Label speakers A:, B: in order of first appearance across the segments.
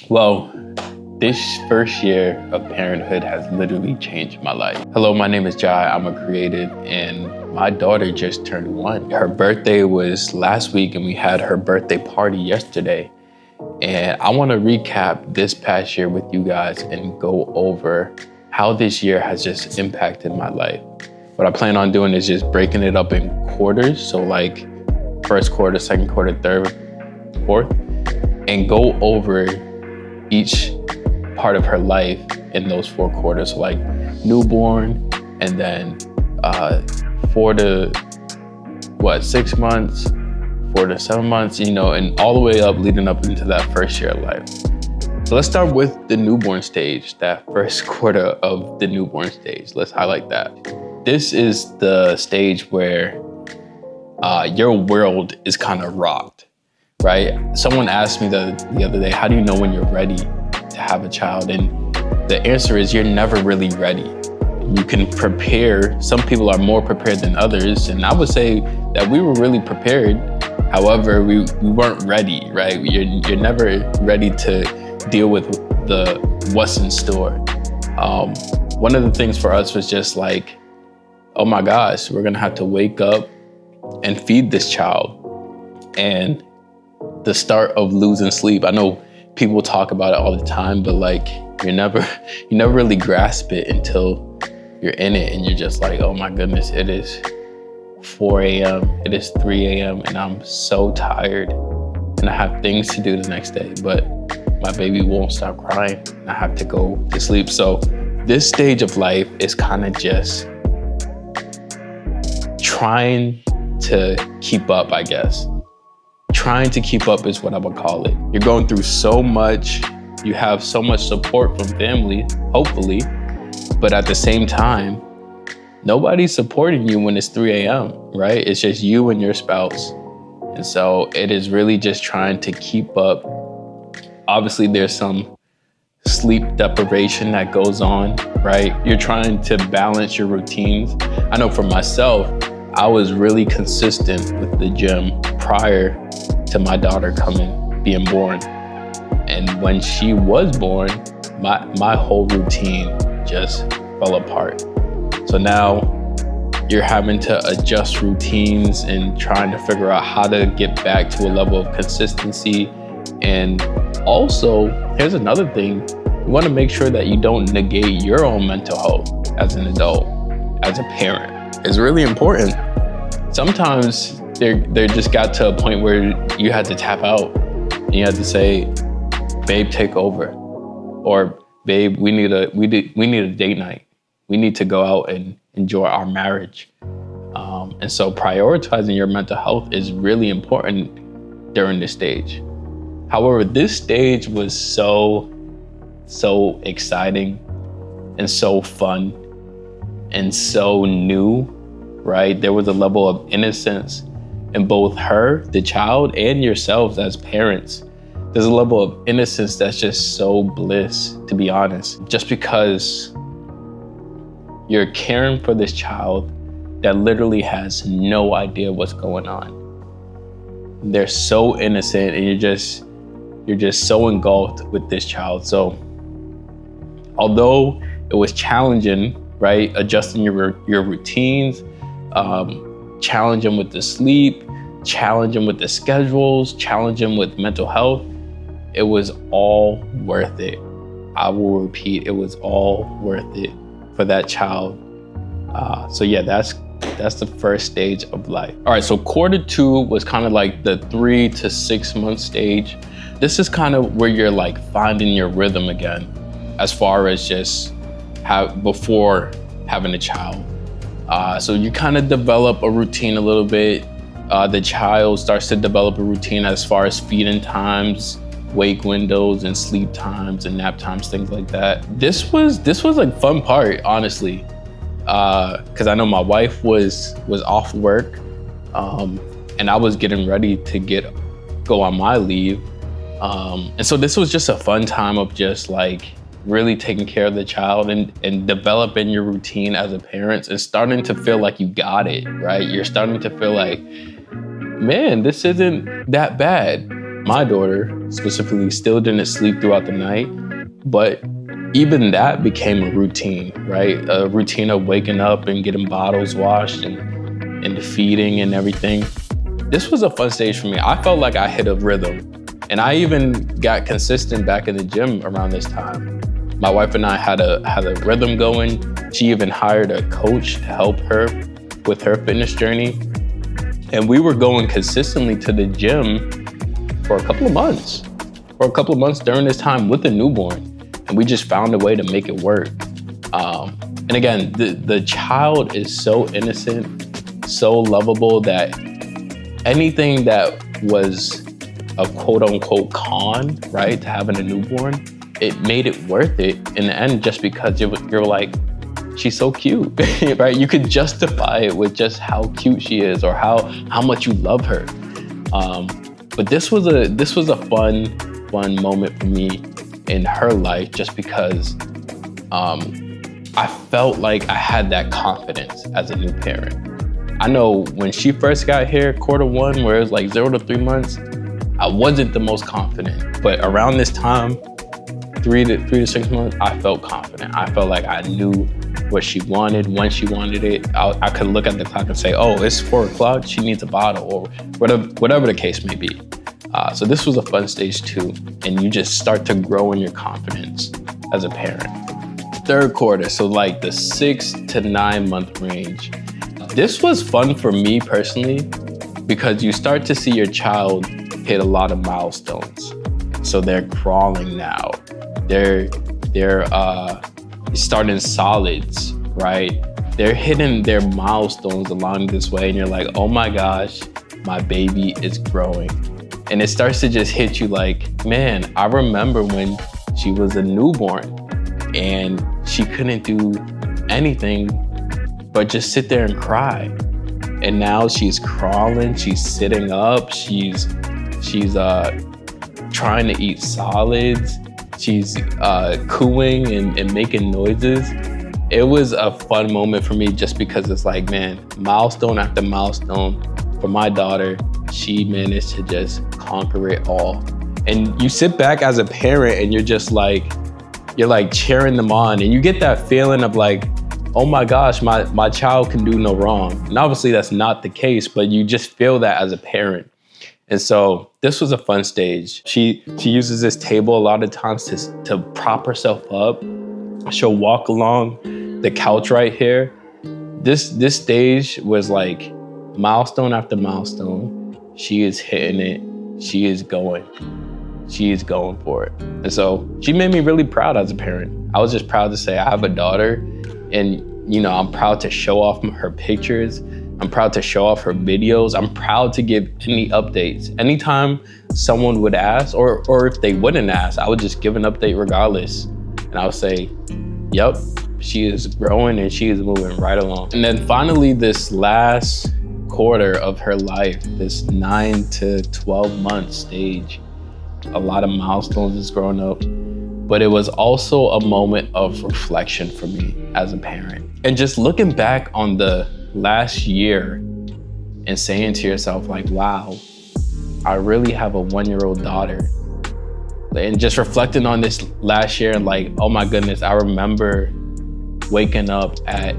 A: Well, this first year of parenthood has literally changed my life. Hello, my name is Jai. I'm a creative, and my daughter just turned 1. Her birthday was last week, and we had her birthday party yesterday. And I want to recap this past year with you guys and go over how this year has just impacted my life. What I plan on doing is just breaking it up in quarters. So like first quarter, second quarter, third, fourth, and go over each part of her life in those 4 quarters. So like newborn, and then 4 to 6 months, 4 to 7 months, and all the way up, leading up into that first year of life. So let's start with the newborn stage, that first quarter of the newborn stage. Let's highlight that. This is the stage where your world is kind of rocked, right? Someone asked me the other day, how do you know when you're ready to have a child? And the answer is you're never really ready. You can prepare. Some people are more prepared than others. And I would say that we were really prepared. However, we weren't ready, right? You're never ready to deal with what's in store. One of the things for us was just like, oh my gosh, we're gonna have to wake up and feed this child. And the start of losing sleep. I know people talk about it all the time, but like you never really grasp it until you're in it, and you're just like, oh my goodness, it is 4 a.m., it is 3 a.m., and I'm so tired, and I have things to do the next day, but my baby won't stop crying, and I have to go to sleep. So this stage of life is kind of just trying to keep up, I guess. Trying to keep up is what I would call it. You're going through so much, you have so much support from family, hopefully, but at the same time, nobody's supporting you when it's 3 a.m., right? It's just you and your spouse. And so it is really just trying to keep up. Obviously, there's some sleep deprivation that goes on, right? You're trying to balance your routines. I know for myself, I was really consistent with the gym prior to my daughter being born. And when she was born, my whole routine just fell apart. So now you're having to adjust routines and trying to figure out how to get back to a level of consistency. And also, here's another thing, you want to make sure that you don't negate your own mental health as an adult, as a parent. It's really important. Sometimes there just got to a point where you had to tap out and you had to say, babe, take over. Or babe, we need a date night. We need to go out and enjoy our marriage. And so prioritizing your mental health is really important during this stage. However, this stage was so exciting and so fun and so new, right? There was a level of innocence in both her, the child, and yourselves as parents. There's a level of innocence that's just so bliss, to be honest. Just because you're caring for this child that literally has no idea what's going on. They're so innocent, and you're just so engulfed with this child. So although it was challenging, right? Adjusting your routines, challenging with the sleep, challenging with the schedules, challenging with mental health, it was all worth it. I will repeat, it was all worth it for that child. So yeah, that's the first stage of life. All right, so quarter 2 was kind of like the 3 to 6 month stage. This is kind of where you're like finding your rhythm again, as far as just before having a child. So you kind of develop a routine a little bit. The child starts to develop a routine as far as feeding times, wake windows, and sleep times and nap times, things like that. This was a fun part, honestly, because I know my wife was off work, and I was getting ready to go on my leave, and so this was just a fun time of just like really taking care of the child and developing your routine as a parent and starting to feel like you got it, right? You're starting to feel like, man, this isn't that bad. My daughter specifically still didn't sleep throughout the night, but even that became a routine, right? A routine of waking up and getting bottles washed and feeding and everything. This was a fun stage for me. I felt like I hit a rhythm, and I even got consistent back in the gym around this time. My wife and I had a rhythm going. She even hired a coach to help her with her fitness journey. And we were going consistently to the gym for a couple of months during this time with a newborn. And we just found a way to make it work. And again, the child is so innocent, so lovable that anything that was a quote unquote con, right, to having a newborn, it made it worth it in the end, just because you're like, she's so cute, right? You could justify it with just how cute she is or how much you love her. But this was a fun moment for me in her life, just because I felt like I had that confidence as a new parent. I know when she first got here, quarter one, where it was like 0 to 3 months, I wasn't the most confident. But around this time, 3 to 6 months, I felt confident. I felt like I knew what she wanted, when she wanted it. I could look at the clock and say, oh, it's 4 o'clock, she needs a bottle, or whatever the case may be. So this was a fun stage too, and you just start to grow in your confidence as a parent. Third quarter, so like the 6 to 9 month range. This was fun for me personally, because you start to see your child hit a lot of milestones. So they're crawling now. They're starting solids, right? They're hitting their milestones along this way, and you're like, oh my gosh, my baby is growing. And it starts to just hit you like, man, I remember when she was a newborn and she couldn't do anything but just sit there and cry. And now she's crawling, she's sitting up, she's trying to eat solids, she's cooing and making noises. It was a fun moment for me, just because it's like, man, milestone after milestone for my daughter. She managed to just conquer it all. And you sit back as a parent and you're like cheering them on, and you get that feeling of like, oh my gosh, my child can do no wrong. And obviously that's not the case, but you just feel that as a parent. And so this was a fun stage. She uses this table a lot of times to prop herself up. She'll walk along the couch right here. This stage was like milestone after milestone. She is hitting it. She is going for it. And so she made me really proud as a parent. I was just proud to say I have a daughter, and I'm proud to show off her pictures. I'm proud to show off her videos. I'm proud to give any updates. Anytime someone would ask, or if they wouldn't ask, I would just give an update regardless. And I would say, yep, she is growing and she is moving right along. And then finally, this last quarter of her life, this 9 to 12 month stage, a lot of milestones is growing up, but it was also a moment of reflection for me as a parent. And just looking back on the last year and saying to yourself like, wow, I really have a 1-year-old daughter. And just reflecting on this last year and like, oh my goodness, I remember waking up at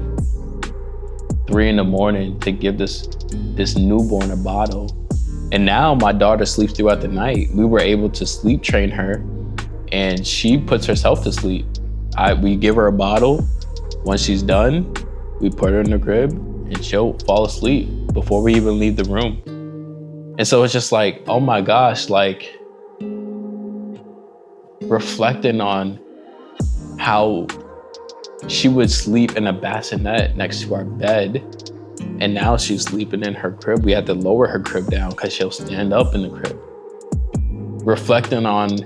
A: 3 a.m. to give this newborn a bottle. And now my daughter sleeps throughout the night. We were able to sleep train her, and she puts herself to sleep. We give her a bottle. Once she's done, we put her in the crib and she'll fall asleep before we even leave the room. And so it's just like, oh my gosh, like reflecting on how she would sleep in a bassinet next to our bed, and now she's sleeping in her crib. We had to lower her crib down because she'll stand up in the crib. Reflecting on,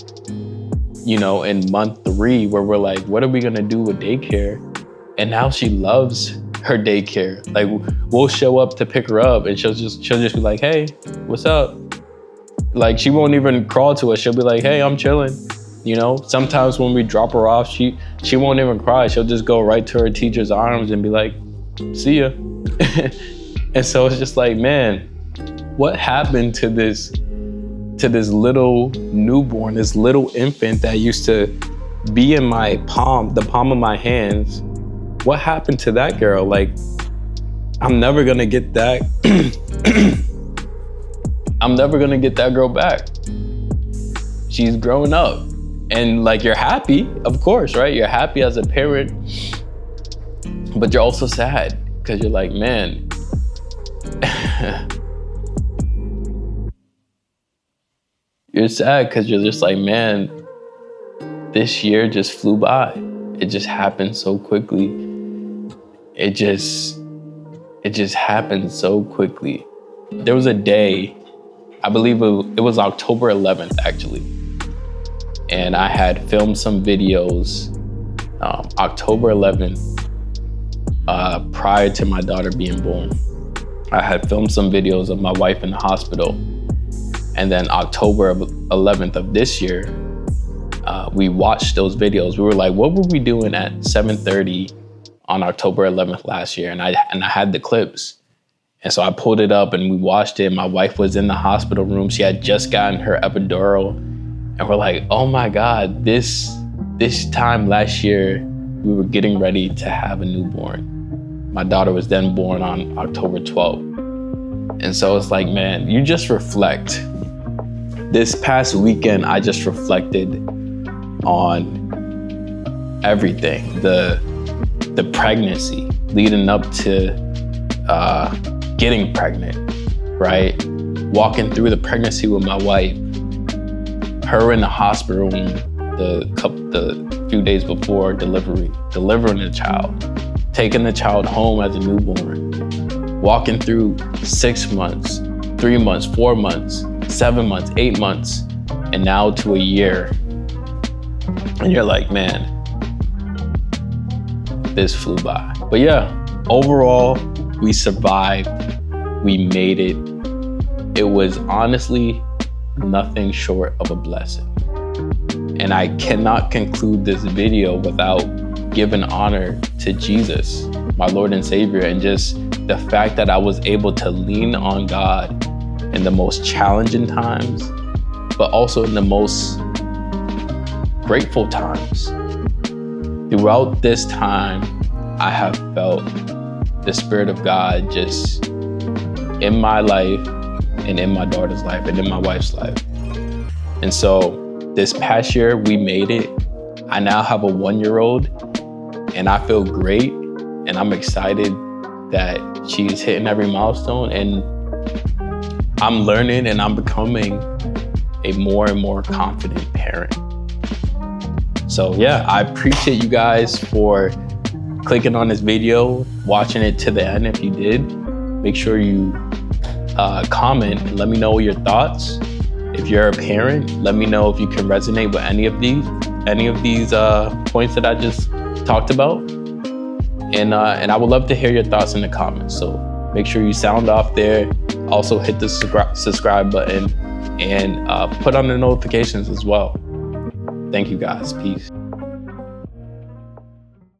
A: in month 3, where we're like, what are we gonna do with daycare? And now she loves her daycare. Like, we'll show up to pick her up and she'll just be like, hey, what's up? Like, she won't even crawl to us. She'll be like, hey, I'm chilling. Sometimes when we drop her off, she won't even cry. She'll just go right to her teacher's arms and be like, see ya. And so it's just like, man, what happened to this to this little newborn, this little infant that used to be in my palm, the palm of my hands. What happened to that girl? Like, I'm never gonna get that. I'm never gonna get that girl back. She's growing up. And like, you're happy, of course, right? You're happy as a parent, but you're also sad because you're like, man, you're sad because you're just like, man, this year just flew by. It just happened so quickly. It just happened so quickly. There was a day, I believe it was October 11th, actually. And I had filmed some videos October 11th, prior to my daughter being born. I had filmed some videos of my wife in the hospital. And then October 11th of this year, we watched those videos. We were like, what were we doing at 7:30 on October 11th last year? And I had the clips. And so I pulled it up and we watched it. My wife was in the hospital room. She had just gotten her epidural. And we're like, oh my God, this time last year, we were getting ready to have a newborn. My daughter was then born on October 12th. And so it's like, man, you just reflect. This past weekend, I just reflected on everything, the pregnancy leading up to getting pregnant, right? Walking through the pregnancy with my wife, her in the hospital room the few days before delivering the child, taking the child home as a newborn, walking through 6 months, 3 months, 4 months, 7 months, 8 months, and now to a year. And you're like, man, this flew by. But yeah, overall, we survived. We made it. It was honestly nothing short of a blessing. And I cannot conclude this video without giving honor to Jesus, my Lord and Savior, and just the fact that I was able to lean on God in the most challenging times, but also in the most grateful times. Throughout this time, I have felt the Spirit of God just in my life and in my daughter's life and in my wife's life. And so this past year, we made it. I now have a 1-year-old and I feel great. And I'm excited that she's hitting every milestone, and I'm learning and I'm becoming a more and more confident parent. So yeah, I appreciate you guys for clicking on this video, watching it to the end. If you did, make sure you comment and let me know your thoughts. If you're a parent, let me know if you can resonate with any of these points that I just talked about. And I would love to hear your thoughts in the comments. So make sure you sound off there. Also hit the subscribe button and put on the notifications as well. Thank you guys. Peace.